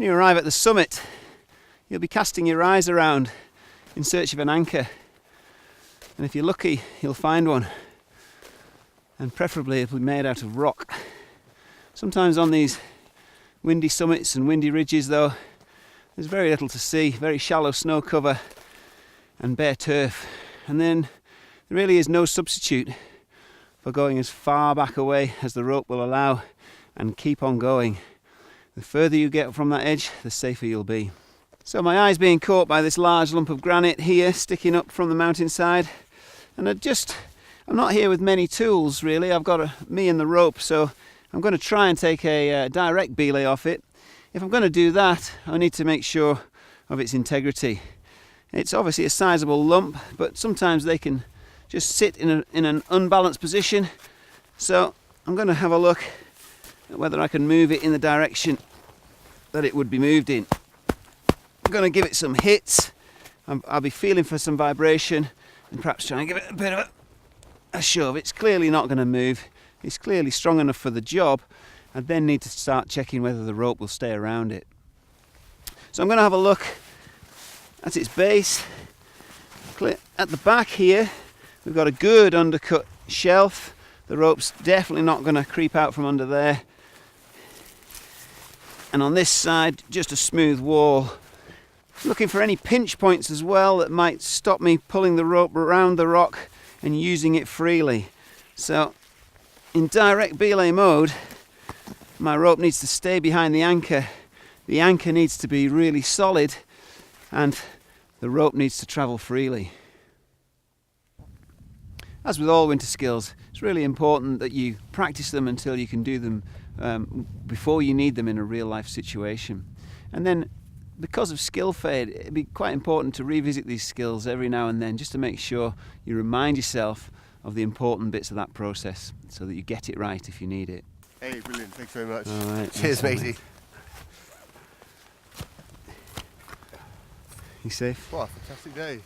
you arrive at the summit, you'll be casting your eyes around in search of an anchor. And if you're lucky, you'll find one. And preferably it'll be made out of rock. Sometimes on these windy summits and windy ridges though, there's very little to see, very shallow snow cover and bare turf. And then there really is no substitute for going as far back away as the rope will allow and keep on going. The further you get from that edge, the safer you'll be. So my eye's being caught by this large lump of granite here sticking up from the mountainside. And I'm not here with many tools really. I've got me and the rope, so I'm going to try and take a direct belay off it. If I'm going to do that, I need to make sure of its integrity. It's obviously a sizable lump, but sometimes they can just sit in an unbalanced position. So I'm going to have a look at whether I can move it in the direction that it would be moved in. I'm going to give it some hits. I'll be feeling for some vibration and perhaps try and give it a bit of a shove. It's clearly not going to move. It's clearly strong enough for the job. I then need to start checking whether the rope will stay around it. So I'm going to have a look at its base. At the back here, we've got a good undercut shelf. The rope's definitely not going to creep out from under there. And on this side, just a smooth wall. Looking for any pinch points as well that might stop me pulling the rope around the rock and using it freely. So in direct belay mode, my rope needs to stay behind the anchor. The anchor needs to be really solid and the rope needs to travel freely. As with all winter skills, it's really important that you practice them until you can do them before you need them in a real life situation. And then because of skill fade, it'd be quite important to revisit these skills every now and then just to make sure you remind yourself of the important bits of that process so that you get it right if you need it. Hey, brilliant. Thanks very much. All right. Cheers, matey. You safe? What a fantastic day.